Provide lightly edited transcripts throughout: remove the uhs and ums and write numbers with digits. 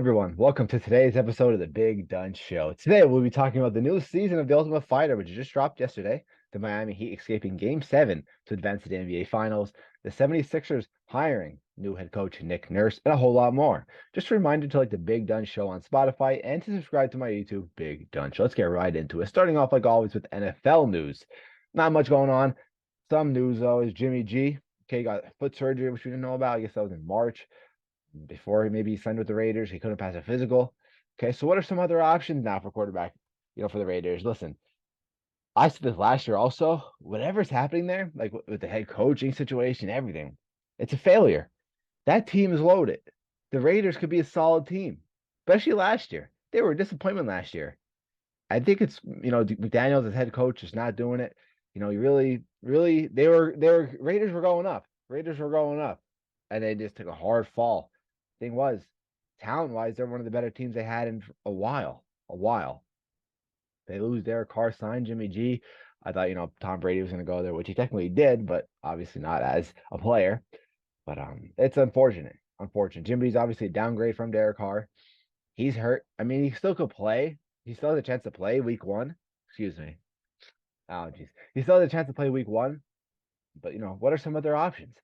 everyone. Welcome to today's episode of the Big Donch Show. Today, we'll be talking about the new season of The Ultimate Fighter, which just dropped yesterday. The Miami Heat escaping Game 7 to advance to the NBA Finals. The 76ers hiring new head coach Nick Nurse, and a whole lot more. Just a reminder to like the Big Donch Show on Spotify and to subscribe to my YouTube, Big Donch. Let's get right into it. Starting off, like always, with NFL news. Not much going on. Some news, though, is Jimmy G. Okay, got foot surgery, which we didn't know about. I guess that was in March. Before he signed with the Raiders, he couldn't pass a physical. Okay, so what are some other options now for quarterback, for the Raiders? Listen, I said this last year also. Whatever's happening there, like with the head coaching situation, everything, it's a failure. That team is loaded. The Raiders could be a solid team, especially last year. They were a disappointment last year. I think it's McDaniels as head coach is not doing it. He really they were Raiders were going up. Raiders were going up, and they just took a hard fall. Thing was, talent wise, they're one of the better teams they had in a while. A while. They lose Derek Carr, sign Jimmy G. I thought Tom Brady was going to go there, which he technically did, but obviously not as a player. But it's unfortunate. Unfortunate. Jimmy's obviously a downgrade from Derek Carr. He's hurt. I mean, he still could play. He still has a chance to play week one. Excuse me. Allergies. He still has a chance to play week one. But what are some other options?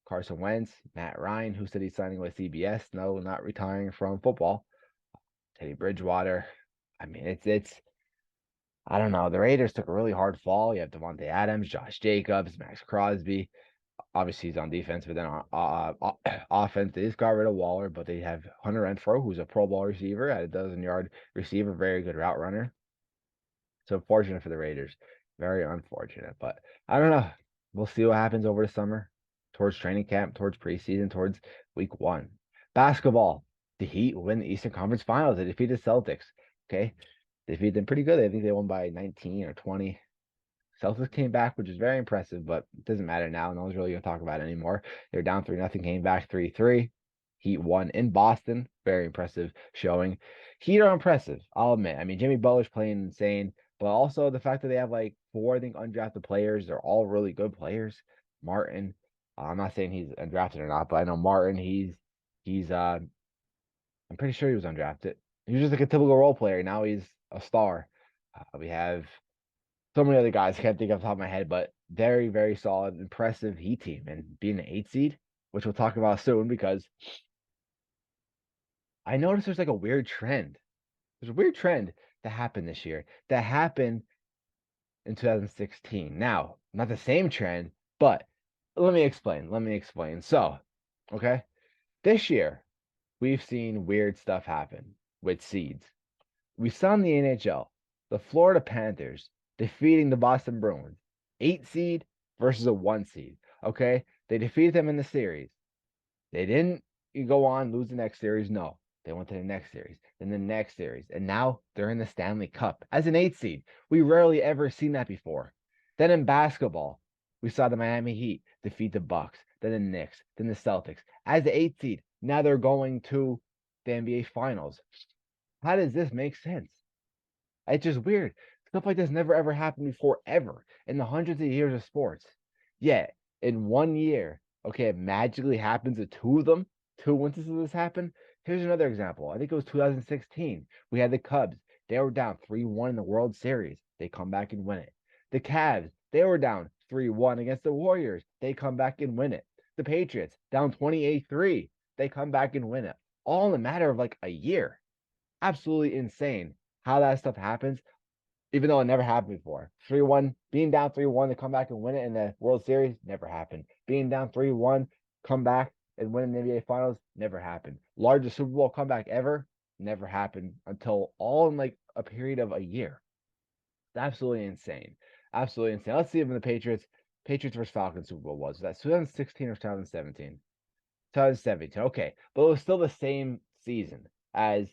Carson Wentz, Matt Ryan, who said he's signing with CBS. No, not retiring from football. Teddy Bridgewater. I mean, it's I don't know. The Raiders took a really hard fall. You have Devontae Adams, Josh Jacobs, Max Crosby. Obviously, he's on defense, but then on offense, they just got rid of Waller, but they have Hunter Renfrow, who's a Pro Bowl receiver, at a dozen-yard receiver, very good route runner. So unfortunate for the Raiders. Very unfortunate. But I don't know. We'll see what happens over the summer, towards training camp, towards preseason, towards week one. Basketball. The Heat win the Eastern Conference Finals. They defeated Celtics. Okay. They defeated them pretty good. I think they won by 19 or 20. Celtics came back, which is very impressive, but it doesn't matter now. No one's really going to talk about it anymore. They're down 3-0, came back 3-3. Heat won in Boston. Very impressive showing. Heat are impressive, I'll admit. I mean, Jimmy Butler's playing insane, but also the fact that they have like four, I think, undrafted players. They're all really good players. Martin, I'm not saying he's undrafted or not, but I know Martin, he's I'm pretty sure he was undrafted. He was just like a typical role player. Now he's a star. We have so many other guys, I can't think off the top of my head, but very, very solid, impressive Heat team. And being an 8 seed, which we'll talk about soon, because I noticed there's like a weird trend. There's a weird trend that happened this year that happened in 2016. Now, not the same trend, but let me explain. Let me explain. So, okay, this year we've seen weird stuff happen with seeds. We saw in the NHL the Florida Panthers defeating the Boston Bruins, 8 seed versus a 1 seed. Okay, they defeated them in the series. They didn't go on lose the next series. No, they went to the next series, then the next series, and now they're in the Stanley Cup as an 8 seed. We rarely ever seen that before. Then in basketball, we saw the Miami Heat defeat the Bucks, then the Knicks, then the Celtics as the 8 seed. Now they're going to the NBA Finals. How does this make sense? It's just weird. Stuff like this never ever happened before, ever, in the hundreds of years of sports. Yet, in 1 year, okay, it magically happens to two of them. Two instances of this happen. Here's another example. I think it was 2016. We had the Cubs. They were down 3-1 in the World Series. They come back and win it. The Cavs, they were down 3-1 against the Warriors. They come back and win it. The Patriots, down 28-3. They come back and win it. All in a matter of like a year. Absolutely insane how that stuff happens, even though it never happened before. 3-1, being down 3-1 to come back and win it in the World Series, never happened. Being down 3-1, come back and win the NBA Finals, never happened. Largest Super Bowl comeback ever, never happened until all in like a period of a year. It's absolutely insane. Absolutely insane. Let's see if the Patriots versus Falcons Super Bowl was. That 2016 or 2017? 2017. Okay. But it was still the same season as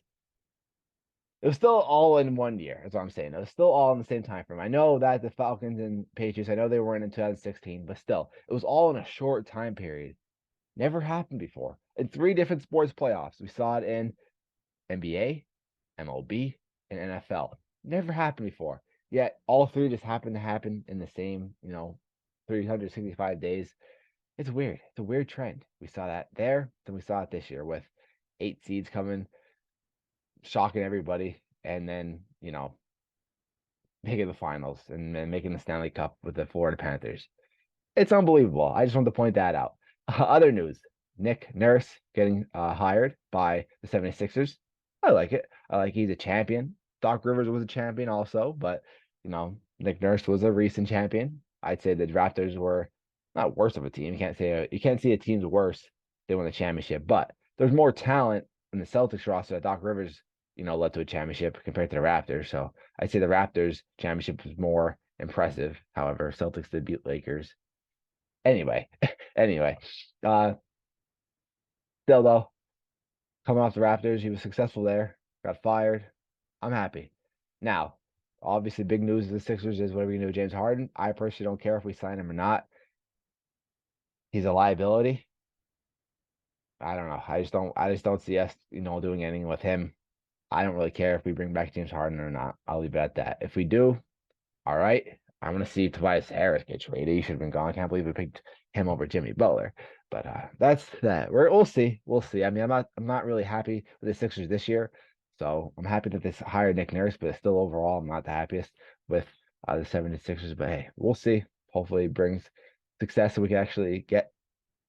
it was still all in 1 year. That's what I'm saying. It was still all in the same time frame. I know that the Falcons and Patriots, I know they weren't in 2016, but still, it was all in a short time period. Never happened before. In 3 different sports playoffs. We saw it in NBA, MLB, and NFL. Never happened before. Yet all three just happened to happen in the same, 365 days. It's weird. It's a weird trend. We saw that there, then we saw it this year with 8 seeds coming. shocking everybody, and then making the finals and then making the Stanley Cup with the Florida Panthers. It's unbelievable. I just wanted to point that out. Other news: Nick Nurse getting hired by the 76ers. I like it. I like he's a champion. Doc Rivers was a champion also, but Nick Nurse was a recent champion. I'd say the Raptors were not worse of a team. You can't see a team's worse. They won the championship, but there's more talent in the Celtics roster that Doc Rivers, led to a championship compared to the Raptors. So I'd say the Raptors championship was more impressive. However, Celtics did beat Lakers. Anyway, anyway, uh, still though, coming off the Raptors, he was successful there. Got fired. I'm happy. Now, obviously, big news of the Sixers is what are we gonna do with James Harden? I personally don't care if we sign him or not. He's a liability. I don't know. I just don't see us, doing anything with him. I don't really care if we bring back James Harden or not. I'll leave it at that. If we do, all right. I want to see Tobias Harris get traded. He should have been gone. I can't believe we picked him over Jimmy Butler. But that's that. We'll see. We'll see. I mean, I'm not really happy with the Sixers this year. So I'm happy that they hired Nick Nurse, but still overall I'm not the happiest with the 76ers. But hey, we'll see. Hopefully it brings success so we can actually get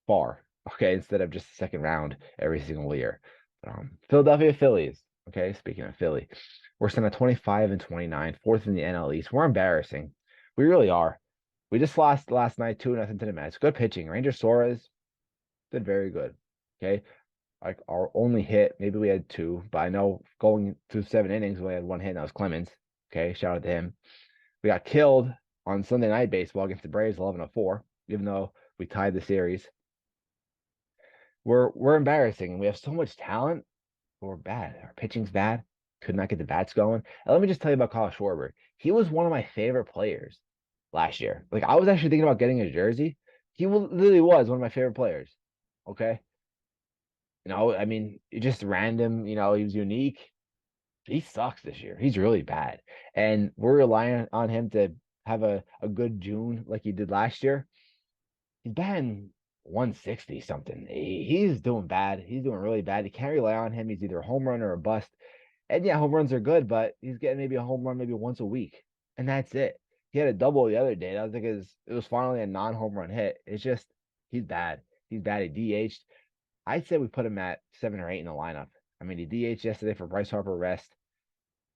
far. Okay, instead of just a second round every single year. Philadelphia Phillies. Okay, speaking of Philly, we're sitting at 25 and 29, fourth in the NL East. We're embarrassing. We really are. We just lost last night 2-0 to the Mets. Good pitching. Ranger Suarez did very good. Okay. Like our only hit, maybe we had two, but I know going through 7 innings, we had one hit, and that was Clemens. Okay. Shout out to him. We got killed on Sunday Night Baseball against the Braves 11-4, even though we tied the series. We're embarrassing, and we have so much talent. But we're bad. Our pitching's bad. Could not get the bats going. And let me just tell you about Kyle Schwarber. He was one of my favorite players last year. Like I was actually thinking about getting a jersey. He literally was one of my favorite players. Okay. I mean, just random, he was unique. He sucks this year. He's really bad. And we're relying on him to have a good June like he did last year. He's batting 160 something. He's doing bad. He's doing really bad. You can't rely on him. He's either a home run or a bust. And yeah, home runs are good, but he's getting maybe a home run maybe once a week. And that's it. He had a double the other day. I was like, it was finally a non-home run hit. It's just he's bad. He's bad. He DH'd. I'd say we put him at 7 or 8 in the lineup. I mean, he DH'd yesterday for Bryce Harper rest,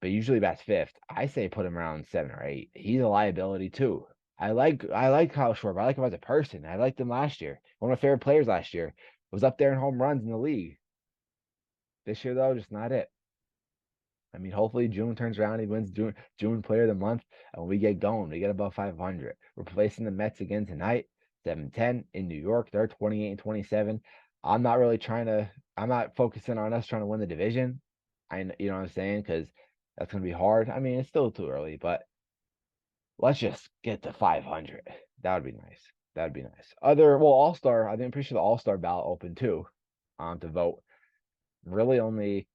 but usually bats fifth. I say put him around 7 or 8. He's a liability too. I like Kyle Schwarber. I like him as a person. I liked him last year. One of my favorite players last year. Was up there in home runs in the league. This year though, just not it. I mean, hopefully June turns around. He wins June Player of the Month, and we get going. We get above 500. We're placing the Mets again tonight, 7-10 in New York. They're 28 and 27. I'm not really trying to. I'm not focusing on us trying to win the division. You know what I'm saying? Because that's gonna be hard. I mean, it's still too early, but let's just get to 500. That would be nice. That would be nice. All Star. I'm pretty sure the All Star ballot open too, to vote. Really, only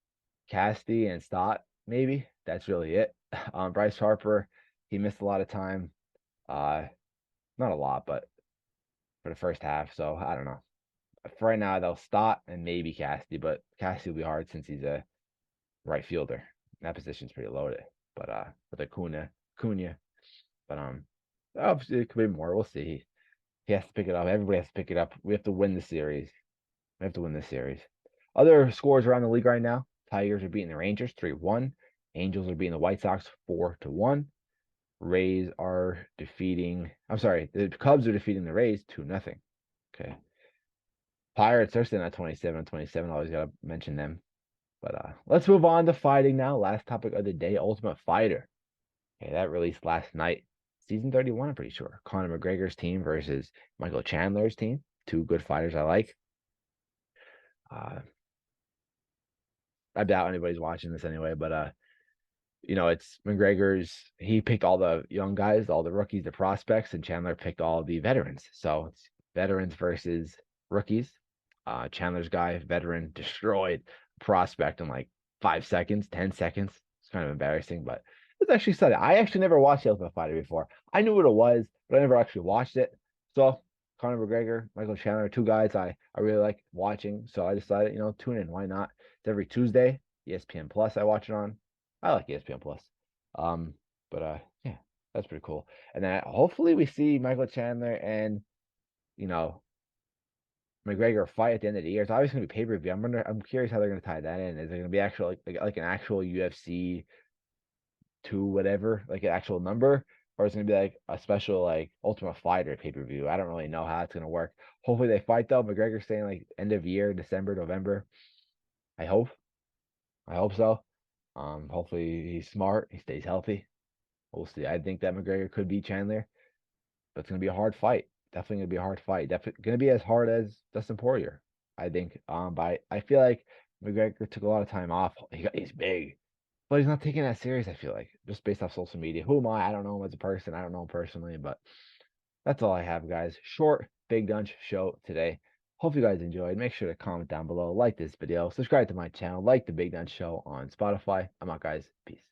Casty and Stott, maybe. That's really it. Bryce Harper, he missed a lot of time. Uh, Not a lot, but for the first half. So I don't know. For right now, they'll Stott and maybe Casty, but Casty will be hard since he's a right fielder. That position's pretty loaded. But with Acuna. But obviously it could be more. We'll see. He has to pick it up. Everybody has to pick it up. We have to win the series. We have to win this series. Other scores around the league right now. Tigers are beating the Rangers 3-1. Angels are beating the White Sox 4-1. Rays are defeating. I'm sorry, the Cubs are defeating the Rays 2-0. Okay. Pirates are sitting at 27-27. Always gotta mention them. But let's move on to fighting now. Last topic of the day: Ultimate Fighter. Okay, that released last night. Season 31, I'm pretty sure. Conor McGregor's team versus Michael Chandler's team. Two good fighters I like. I doubt anybody's watching this anyway, but it's McGregor's. He picked all the young guys, all the rookies, the prospects, and Chandler picked all the veterans. So it's veterans versus rookies. Chandler's guy, veteran, destroyed prospect in like 5 seconds, 10 seconds. It's kind of embarrassing, but it's actually something. I actually never watched The Ultimate Fighter before. I knew what it was, but I never actually watched it. So Conor McGregor, Michael Chandler, two guys I really like watching. So I decided, tune in. Why not? It's every Tuesday. ESPN Plus. I watch it on. I like ESPN Plus. But yeah, that's pretty cool. And then hopefully we see Michael Chandler and you know McGregor fight at the end of the year. It's obviously gonna be pay-per-view. I'm curious how they're gonna tie that in. Is it gonna be actual like an actual UFC two whatever, like an actual number, or is it gonna be like a special like Ultimate Fighter pay-per-view? I don't really know how it's gonna work. Hopefully they fight though. McGregor's saying like end of year, December, November. I hope. I hope so. Hopefully he's smart. He stays healthy. We'll see. I think that McGregor could beat Chandler, but it's gonna be a hard fight. Definitely gonna be a hard fight. Definitely gonna be as hard as Dustin Poirier, I think. But I feel like McGregor took a lot of time off. He's big, but he's not taking that serious. I feel like just based off social media. Who am I? I don't know him as a person. I don't know him personally, but that's all I have, guys. Short Big Donch show today. Hope you guys enjoyed. Make sure to comment down below, like this video, subscribe to my channel, like the Big Donch Show on Spotify. I'm out, guys. Peace.